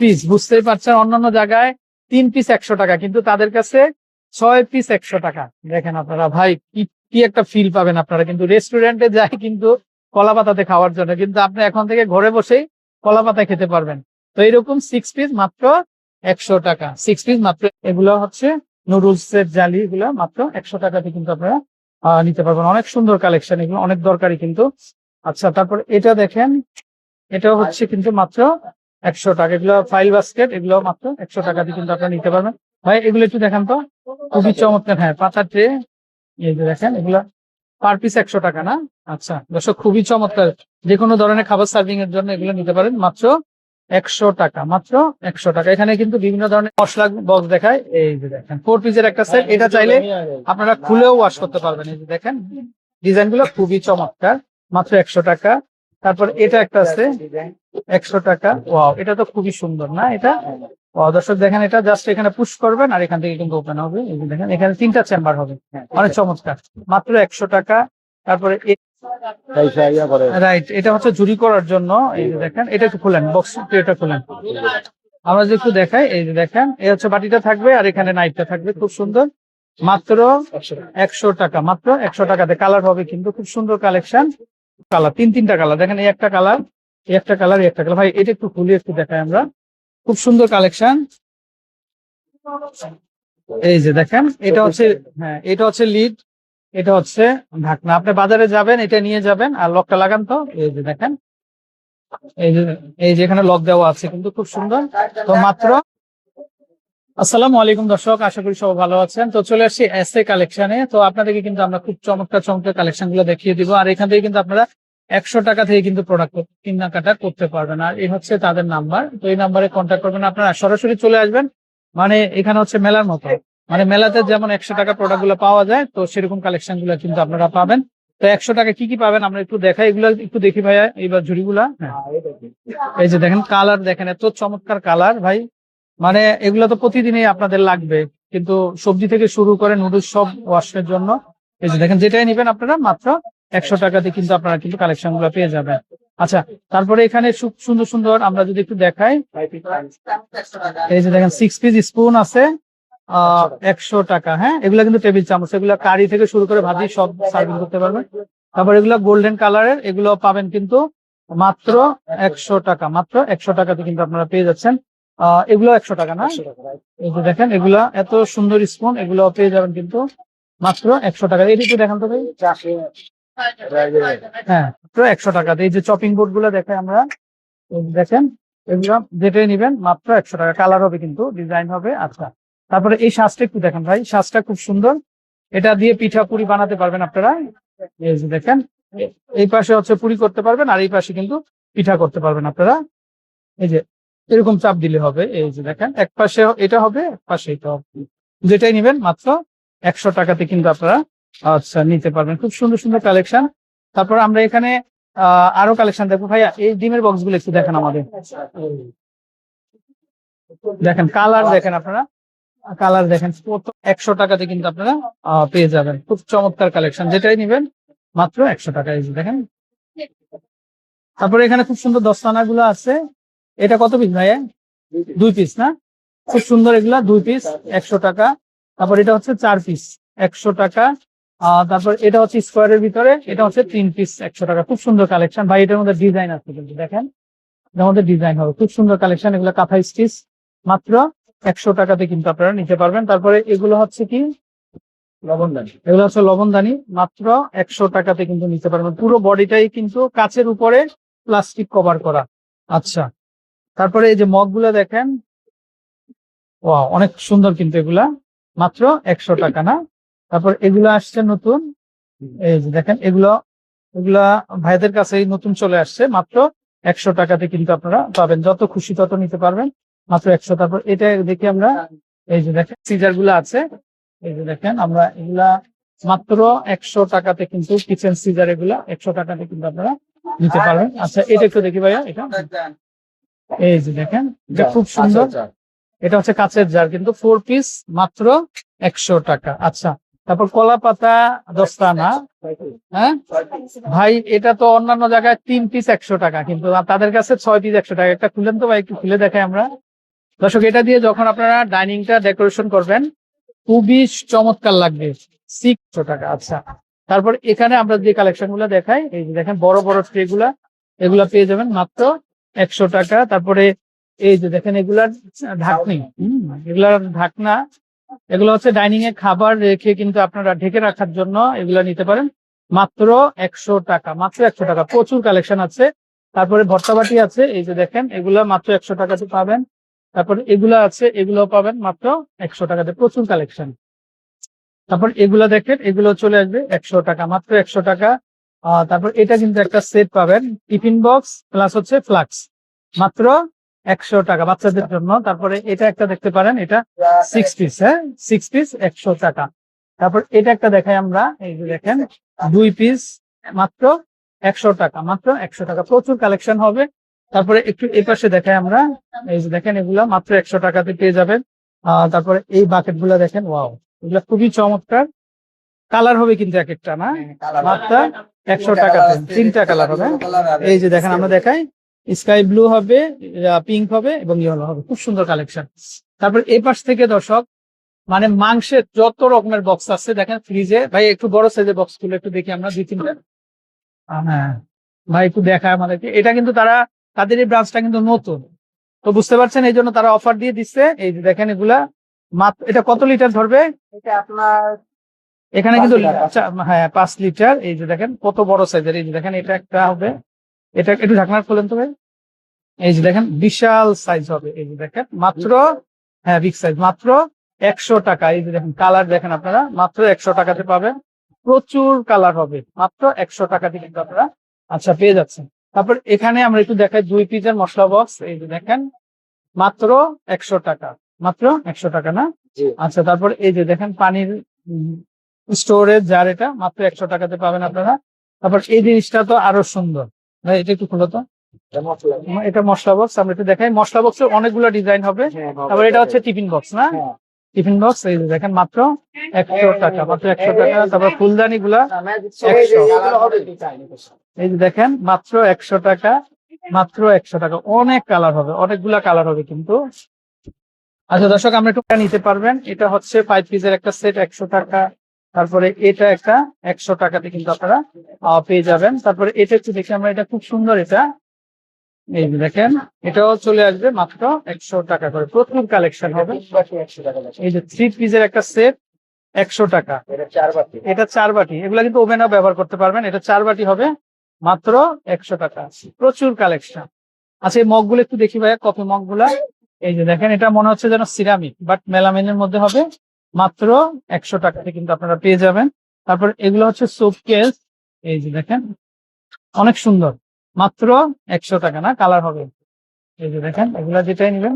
Piece, বুঝতেই পারছেন অন্যান্য জায়গায় 3 পিস 100 টাকা, কিন্তু তাদের কাছে 6 পিস 100 টাকা। দেখেন আপনারা ভাই কি কি একটা ফিল পাবেন আপনারা, কিন্তু রেস্টুরেন্টে যাই কিন্তু কলা পাতাতে খাওয়ার জন্য, কিন্তু আপনি এখন থেকে ঘরে বসেই কলা পাতায় খেতে পারবেন। তো এরকম 6 পিস মাত্র 100 টাকা, 6 পিস মাত্র। এগুলো হচ্ছে নুডলস এর জালি, এগুলো মাত্র 100 টাকাতে কিন্তু আপনারা নিতে পারবেন। অনেক সুন্দর কালেকশন, এগুলো অনেক দরকারি কিন্তু। আচ্ছা, তারপর এটা দেখেন, এটাও হচ্ছে কিন্তু মাত্র 100 টাকা। এগুলো ফাইল বাস্কেট, এগুলো মাত্র 100 টাকা দিয়ে কিন্তু আপনারা নিতে পারবেন। ভাই এগুলো একটু দেখান তো, খুবই চমৎকার। হ্যাঁ, পাতার ট্রে, এই যে দেখেন এগুলা পার পিস 100 টাকা না? আচ্ছা দর্শক, খুবই চমৎকার। যে কোনো ধরনের খাবার সার্ভিং এর জন্য এগুলো নিতে পারেন মাত্র 100 টাকা, মাত্র 100 টাকা। এখানে কিন্তু বিভিন্ন ধরনের মশলা বক্স দেখায়। এই যে দেখেন 4 পিসের একটা সেট, এটা চাইলে আপনারা খুলেও ওয়াশ করতে পারবেন। এই যে দেখেন ডিজাইন গুলো খুবই চমৎকার, মাত্র 100 টাকা। তারপর এটা একটা আছে 100 টাকা। ওয়াও, এটা তো খুবই সুন্দর না এটা? ওয়াও দর্শক দেখেন, এটা জাস্ট এখানে পুশ করবেন আর এখান থেকে কিন্তু ওপেন হবে। এই যে দেখেন এখানে 3টা চেম্বার হবে, অনেক চমৎকার, মাত্র 100 টাকা। তারপরে রাইট, এটা হচ্ছে ঝুরি করার জন্য। এই যে দেখেন, এটা একটু খুলেন, বক্স এটা খুলেন, আমরা যে একটু দেখাই। এই যে দেখেন, এই হচ্ছে বাটিটা থাকবে আর এখানে নাইফটা থাকবে, খুব সুন্দর, মাত্র 100 টাকা, মাত্র 100 টাকাতে। কালার হবে কিন্তু খুব সুন্দর কালেকশন, কালার 3টা কালার দেখেন, এই একটা কালার, এই একটা কালার, এই একটা কালার। ভাই এটা একটু খুলে একটু দেখাই আমরা, খুব সুন্দর কালেকশন। এই যে দেখেন, এটা হচ্ছে, হ্যাঁ এটা হচ্ছে লিড, এটা হচ্ছে ঢাকনা। আপনি বাজারে যাবেন, এটা নিয়ে যাবেন আর লকটা লাগান তো। এই যে দেখেন, এই যে এখানে লক দেওয়া আছে কিন্তু খুব সুন্দর। তো মাত্র, আসসালামু আলাইকুম দর্শক, আশা করি সবাই ভালো আছেন। তো চলে আসছি এসএ কালেকশনে। তো আপনাদেরকে কিন্তু আমরা খুব চমৎকার চমৎকার কালেকশন গুলো দেখিয়ে দিব, আর এখান থেকে কিন্তু আপনারা 100 টাকা থেকে কিন্তু প্রোডাক্ট কেনাকাটা করতে পারবেন। আর এই হচ্ছে তাদের নাম্বার, তো এই নাম্বারে কন্ট্যাক্ট করবেন, আপনারা সরাসরি চলে আসবেন। মানে এখানে হচ্ছে মেলার মতো, মানে মেলাতে যেমন 100 টাকা প্রোডাক্ট গুলো পাওয়া যায়, তো সেরকম কালেকশন গুলো কিন্তু আপনারা পাবেন। তো 100 টাকা কি কি পাবেন আমরা একটু দেখাই, এগুলো একটু দেখি ভাইয়া। এইবার ঝুড়িগুলা, হ্যাঁ এই যে দেখেন কালার, দেখেন এত চমৎকার কালার ভাই, মানে এগুলো তো প্রতিদিনই আপনাদের লাগবে, কিন্তু সবজি থেকে শুরু করে নুডলস সব ওয়াশের জন্য। এই যে দেখেন, যেটাই নিবেন আপনারা মাত্র 100 টাকাতে কিন্তু আপনারা কিন্তু কালেকশন গুলো পেয়ে যাবেন। আচ্ছা, তারপরে এখানে খুব সুন্দর সুন্দর আমরা যদি একটু দেখাই, এই যে দেখেন 6 পিস স্পুন আছে 100 টাকা। হ্যাঁ, এগুলা কিন্তু টেবিল চামচ, এগুলা কারি থেকে শুরু করে ভাজি সব সার্ভিং করতে পারবেন। তারপর এগুলা গোল্ডেন কালারের, এগুলো পাবেন কিন্তু মাত্র 100 টাকা, মাত্র 100 টাকাতে কিন্তু আপনারা পেয়ে যাচ্ছেন। এগুলো 100 টাকা না? এই যে দেখেন এগুলা এত সুন্দর স্পুন, এগুলো পেয়ে যাবেন কিন্তু মাত্র 100 টাকা। এটি একটু দেখান তো ভাই। হ্যাঁ, মাত্র 100 টাকাতে। এই যে চপিং বোর্ড গুলো দেখাই আমরা, এই যে দেখেন এগুলো যেটাই নিবেন মাত্র 100 টাকা। কালার হবে কিন্তু, ডিজাইন হবে। আচ্ছা, তারপরে এই সাজটা একটু দেখেন ভাই, সাজটা খুব সুন্দর, এটা দিয়ে পিঠা পুরি বানাতে পারবেন আপনারা। এই যে দেখেন, এই পাশে হচ্ছে পুরি করতে পারবেন আর এই পাশে কিন্তু পিঠা করতে পারবেন আপনারা। এই যে এরকম চাপ দিলে হবে। এই যে দেখেন, এক পাশে এটা হবে, এক পাশে এটা হবে, যেটাই নিবেন মাত্র 100 টাকাতে কিন্তু আপনারা আচ্ছা নিতে পারবেন। খুব সুন্দর সুন্দর কালেকশন। তারপর আমরা এখানে আরো কালেকশন দেখবো। ভাইয়া এই ডিমের বক্স গুলো একটু দেখেন আমাদের, দেখেন কালার, দেখেন আপনারা কালার দেখেন, 100 টাকাতে কিন্তু আপনারা পেয়ে যাবেন। খুব চমৎকার কালেকশন, যেটাই নিবেন মাত্র 100 টাকা। এই যে দেখেন, তারপরে এখানে খুব সুন্দর দস্তানা গুলো আছে। এটা কত পিস ভাইয়া? 2 পিস না? খুব সুন্দর, এগুলা 2 পিস 100 টাকা। তারপর এটা হচ্ছে 4 পিস 100 টাকা। তারপর এটা হচ্ছে স্কোয়ারের ভিতরে, এটা হচ্ছে 3 পিস 100 টাকা। খুব সুন্দর কালেকশন ভাই, এটার মধ্যে ডিজাইন আছে কিন্তু দেখেন, এটার মধ্যে ডিজাইন হবে, খুব সুন্দর কালেকশন। এগুলো কাঁথা স্টিচ, মাত্র 100 টাকাতে কিন্তু আপনারা নিতে পারবেন। তারপরে এগুলো হচ্ছে কি লবণদানি, এগুলো হচ্ছে লবণদানি, মাত্র 100 টাকাতে কিন্তু নিতে পারবেন। পুরো বডিটাই কিন্তু কাচের উপরে প্লাস্টিক কভার করা। আচ্ছা, তারপরে এই যে মগ গুলা দেখেন, ওয়াও অনেক সুন্দর কিন্তু এগুলা, মাত্র 100 টাকা না? তারপর এগুলা আসছে নতুন, এই যে দেখেন এগুলা ভাইদের কাছে নতুন চলে আসছে, মাত্র 100 টাকাতে কিন্তু আপনারা পাবেন। যত খুশি তত নিতে পারবেন, মাত্র 100। তারপর এটা দেখি আমরা, এই যে দেখেন সিজার গুলা আছে, এই যে দেখেন আমরা এগুলা মাত্র 100 টাকাতে কিন্তু কিচেন সিজার, এগুলা 100 টাকাতে কিন্তু আপনারা নিতে পারবেন। আচ্ছা, এটা একটু দেখি ভাইয়া, এটা এই যে দেখেন, এটা খুব সুন্দর, এটা হচ্ছে কাঁচের জার কিন্তু 4 পিস, মাত্র 100 টাকা। আচ্ছা, তারপর কলা পাতা দস্তানা, হ্যাঁ ভাই এটা তো অন্যান্য জায়গায় 3 পিস 100 টাকা, কিন্তু তাদের কাছে 6 পিস 100 টাকা। একটা খুলেন তো ভাই, একটু খুলে দেখাই আমরা। দর্শক এটা দিয়ে যখন আপনারা ডাইনিংটা ডেকোরেশন করবেন খুবই চমৎকার লাগবে। 600 টাকা। আচ্ছা, তারপর এখানে আমরা যে কালেকশন গুলো দেখাই, এই যে দেখেন বড় বড় ট্রে গুলা, এগুলা পেয়ে যাবেন মাত্র 100 টাকা। তারপরে এই যে দেখেন এগুলার ঢাকনি, এগুলার ঢাকনা, এগুলো হচ্ছে ডাইনিং এ খাবার রেখে কিন্তু আপনারা ঢেকে রাখার জন্য এগুলা নিতে পারেন মাত্র 100 টাকা। মাত্র 100 টাকা, প্রচুর কালেকশন আছে। তারপরে ভর্তাবাটি আছে, এই যে দেখেন এগুলা মাত্র 100 টাকাতে পাবেন। তারপরে এগুলা আছে, এগুলো পাবেন মাত্র 100 টাকাতে, প্রচুর কালেকশন। তারপর এগুলা দেখেন, এগুলো চলে আসবে 100 টাকা, মাত্র 100 টাকা। তারপর এটা কিন্তু একটা সেট পাবেন, টিফিন বক্স প্লাস হচ্ছে ফ্লাক্স, মাত্র 100 টাকা বাচ্চাদের জন্য। তারপরে এটা একটা দেখতে পারেন, এটা 6 পিস, হ্যাঁ 6 পিস 100 টাকা। তারপর এটা একটা দেখাই আমরা, এই যে দেখেন 2 পিস মাত্র 100 টাকা, মাত্র 100 টাকা, প্রচুর কালেকশন হবে। তারপরে একটু এই পাশে দেখাই আমরা, এই যে দেখেন এগুলা মাত্র 100 টাকাতে পেয়ে যাবেন। তারপরে এই বাকেট গুলা দেখেন, ওয়াও, এগুলা খুবই চমৎকার। কালার হবে কিন্তু এক একটা, না মাত্র 100 টাকাতে 3টা কালার হবে। এই যে দেখেন আমরা দেখাই, স্কাই ব্লু হবে, পিঙ্ক হবে এবং ইয়েলো হবে, খুব সুন্দর কালেকশন। তারপর এই পাশ থেকে দর্শক মানে মাংসের যত রকমের বক্স আছে দেখেন ফ্রিজে। ভাই একটু বড় সাইজের বক্স গুলো একটু দেখি আমরা 2-3টা। হ্যাঁ ভাই একটু দেখায় আমাদেরকে। এটা কিন্তু তাদের এই ব্রাঞ্চটা কিন্তু নতুন, তো বুঝতে পারছেন, এই জন্য তারা অফার দিয়ে দিচ্ছে। এই যে দেখেন এগুলা মাত্র, এটা কত লিটার ধরবে? এটা আপনার এখানে কিন্তু 5 লিটার। হ্যাঁ 5 লিটার। এই যে দেখেন কত বড় সাইজের, এই যে দেখেন এটা একটা হবে, এটা একটু ঢাকনা খোলেন তো ভাই। এই যে দেখেন বিশাল সাইজ হবে, এই যে দেখেন মাত্র, হ্যাঁ বিগ সাইজ, মাত্র 100 টাকা। এই যে দেখেন কালার দেখেন আপনারা, মাত্র 100 টাকাতে পাবেন, প্রচুর কালার হবে, মাত্র 100 টাকাতে কিন্তু আপনারা আচ্ছা পেয়ে যাচ্ছেন। তারপর এখানে আমরা একটু দেখাই 2 পিসের মশলা বক্স, এই যে দেখেন মাত্র 100 টাকা, মাত্র 100 টাকা না। জি। আচ্ছা, তারপর এই যে দেখেন পানির স্টোরেজ জার, এটা মাত্র 100 টাকাতে পাবেন আপনারা। তারপর এই জিনিসটা তো আরো সুন্দর ভাই, এটা একটু খুলো তো। এটা মশলা বক্স, আমরা একটু দেখাই, মশলা বক্সের অনেকগুলো ডিজাইন হবে। তারপর এটা হচ্ছে টিফিন বক্স, না টিফিন বক্স, এই যে দেখেন মাত্র 100 টাকা, মাত্র 100 টাকা। তারপর ফুলদানি গুলা 100, এই যে দেখেন মাত্র 100 টাকা, মাত্র 100 টাকা। অনেক কালার হবে, অনেকগুলা কালার হবে কিন্তু। আচ্ছা দর্শক, আমরা একটু নিতে পারবেন, এটা হচ্ছে 5 পিসের একটা সেট 100 টাকা। তারপরে এটা একটা 100 টাকাতে কিন্তু আপনারা পেয়ে যাবেন। তারপরে এটা একটু দেখি আমরা, এটা খুব সুন্দর, এটা এই যে দেখেন এটাও চলে আসবে মাত্র 100 টাকা করে, প্রচুর কালেকশন হবে। এই যে 3 পিসের একটা সেট 100 টাকা, এটা 4 বাটি, এগুলা কিন্তু ওভেনও ব্যবহার করতে পারবেন। এটা 4 বাটি হবে মাত্র 100 টাকা, প্রচুর কালেকশন। আচ্ছা এই মগ গুলো একটু দেখি ভাইয়া, কফি মগ গুলা। এই যে দেখেন এটা মনে হচ্ছে যেন সিরামিক, বাট মেলামিনের মধ্যে হবে, মাত্র 100 টাকাতে কিন্তু আপনারা পেয়ে যাবেন। তারপর এগুলো হচ্ছে সোপ কেস, এই যে দেখেন অনেক সুন্দর, মাত্র 100 টাকা না, কালার হবে। এই যে দেখেন এগুলা যেটাই নেবেন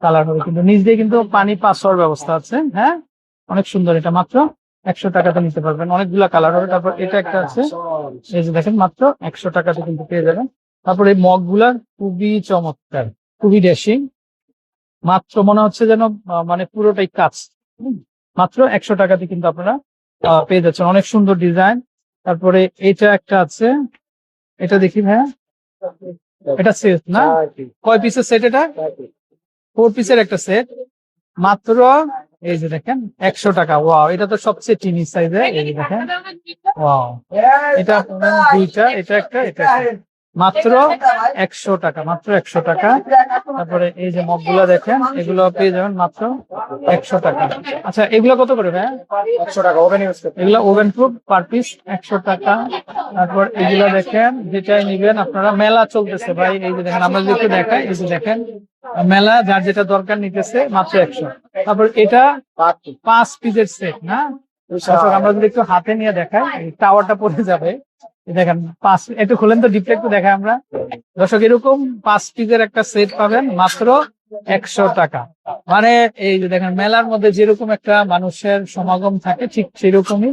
কালার হবে, কিন্তু নিচ দিয়ে কিন্তু পানি পাস হওয়ার ব্যবস্থা আছে। হ্যাঁ অনেক সুন্দর, এটা মাত্র 100 টাকাতে নিতে পারবেন, অনেকগুলা কালার হবে। তারপর এটা একটা আছে, এই যে দেখেন মাত্র 100 টাকাতে কিন্তু পেয়ে যাবেন। তারপর এই মগ গুলা খুবই চমৎকার, খুবই ড্যাশিং, মাত্র মনে হচ্ছে যেন মানে পুরোটাই কাচ। মাত্র 100 টাকাতে কিন্তু আপনারা পেয়ে যাচ্ছেন, অনেক সুন্দর ডিজাইন। তারপরে এটা একটা আছে, এটা দেখি ভাইয়া, এটা সেট না, কয় পিসের সেট? এটা 4 পিসের একটা সেট, মাত্র এই যে দেখেন 100 টাকা। ওয়াও, এটা তো সবচেয়ে টিনি সাইজে, এই যে দেখেন, ওয়াও, এটা দুইটা, এটা একটা, এটা একটা, মাত্র 100 টাকা, মাত্র 100 টাকা। তারপরে এই যে মগগুলা দেখেন, এগুলো পেয়ে যাবেন মাত্র 100 টাকা। আচ্ছা এগুলো কত করে ভাই? 100 টাকা ওভেন ইউজ করতে। এগুলো ওভেন প্রুফ, পার পিস 100 টাকা। তারপর এগুলো দেখেন, যেটাই নিবেন আপনারা, মেলা চলতেছে ভাই, এই যে দেখেন আমরা যদি একটু দেখাই, এই যে দেখেন মেলা, যার যেটা দরকার নিতেছে মাত্র 100। তারপর এটা 5 পিসের সেট না, আমরা যদি একটু হাতে নিয়ে দেখাই, টাওয়ারটা পড়ে যাবে। দেখেন 5, একটু খুলেন তো ডিপটা একটু দেখায় আমরা। দর্শক এরকম 5 পিসের একটা সেট পাবেন মাত্র 100 টাকা। মানে এই যে দেখেন মেলার মধ্যে যেরকম একটা মানুষের সমাগম থাকে, ঠিক সেরকমই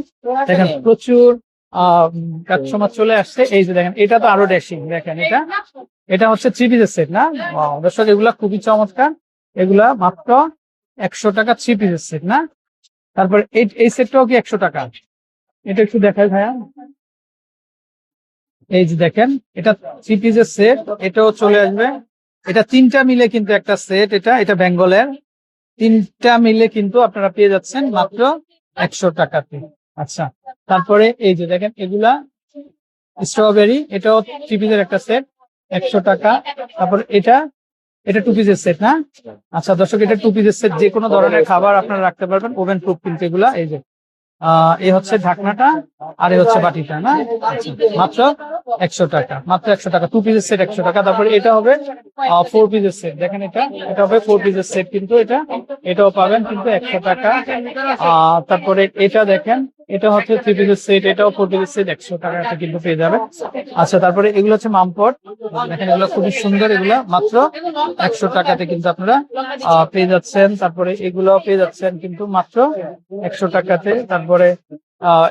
দেখেন প্রচুর কাস্টমার চলে আসছে। এই যে দেখেন এটা তো আরো ড্যাশিং, দেখেন এটা, এটা হচ্ছে 3 পিসের সেট না। দর্শক এগুলা খুবই চমৎকার, এগুলা মাত্র 100 টাকা 3 পিসের সেট না। তারপর এই সেটটাও কি 100 টাকা? এটা একটু দেখাই ভাইয়া, এই যে দেখেন এটা 3 পিসের সেট, এটাও চলে আসবে এটা তিনটা মিলে কিন্তু একটা সেট, এটা বেঙ্গলের তিনটা মিলে কিন্তু আপনারা পেয়ে যাচ্ছেন মাত্র 100 টাকাতে। আচ্ছা, তারপরে এই যে দেখেন এগুলা স্ট্রবেরি, এটাও 3 পিসের একটা সেট, 100 টাকা। তারপর এটা 2 পিসের সেট না? আচ্ছা দর্শক, এটা 2 পিসের সেট, যে কোনো ধরনের খাবার আপনারা রাখতে পারবেন, ওভেন প্রুফ কিন্তু এগুলা। এই যে এই হচ্ছে ঢাকনাটা, আর এই হচ্ছে বাটিটা না? আচ্ছা, মাত্র 100 টাকা, মাত্র 100 টাকা, 2 পিসের সেট 100 টাকা। তারপরে এটা হবে 4 পিসের সেট, দেখেন এটা হবে 4 পিসের সেট, কিন্তু এটাও পাবেন কিন্তু 100 টাকা। তারপরে এটা দেখেন, এটা হচ্ছে 3 পিসের সেট, এটাও 4 পিসের সেট, 100 টাকাতে কিন্তু পেয়ে যাবে। আচ্ছা, তারপরে এগুলো হচ্ছে মামপট, দেখেন এগুলো খুবই সুন্দর, এগুলা মাত্র 100 টাকাতে কিন্তু আপনারা পেয়ে যাচ্ছেন। তারপরে এগুলো পেয়ে যাচ্ছেন কিন্তু মাত্র 100 টাকাতে। তারপরে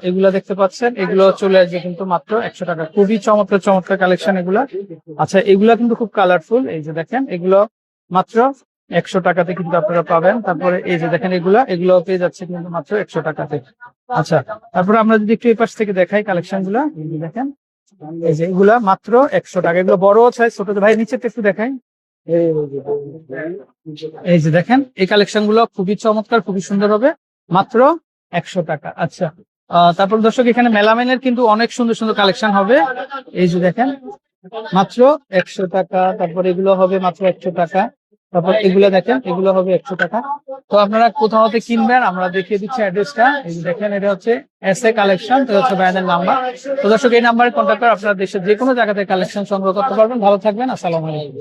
এগুলা দেখতে পাচ্ছেন, এগুলো চলে আসবে কিন্তু মাত্র 100 টাকা। খুবই চমৎকার চমৎকার কালেকশন এগুলা। আচ্ছা, এগুলা কিন্তু খুব কালারফুল, এই যে দেখেন এগুলো মাত্র 100 টাকাতে কিন্তু আপনারা পাবেন। তারপরে এই যে দেখেন এগুলো পেয়ে যাচ্ছে কিন্তু মাত্র 100 টাকাতে। আচ্ছা, তারপরে আমরা যদি একটু এই পাশ থেকে দেখাই কালেকশন গুলা, এই যে দেখেন এই যে এগুলা মাত্র 100 টাকা। এগুলো বড় সাইজ, ছোট, ভাই নিচেরটা একটু দেখাই। এই যে দেখেন এই কালেকশন গুলো খুবই চমৎকার, খুবই সুন্দর হবে, মাত্র 100 টাকা। আচ্ছা, তারপর দর্শক এখানে মেলামেনের কিন্তু অনেক সুন্দর সুন্দর কালেকশন হবে, এই যে দেখেন মাত্র 100 টাকা। তারপর এগুলো হবে মাত্র 100 টাকা। তারপর এগুলো দেখেন, এগুলো হবে 100 টাকা। তো আপনারা কোথাও হতে কিনবেন, আমরা দেখিয়ে দিচ্ছি অ্যাড্রেসটা। এই যে দেখেন, এটা হচ্ছে এসএ কালেকশন, তো হচ্ছে ভাইদের নাম্বার। তো দর্শক এই নাম্বারে কন্ট্যাক্ট করে আপনারা দেশের যে কোনো জায়গা থেকে কালেকশন সংগ্রহ করতে পারবেন। ভালো থাকবেন, আসসালামু আলাইকুম।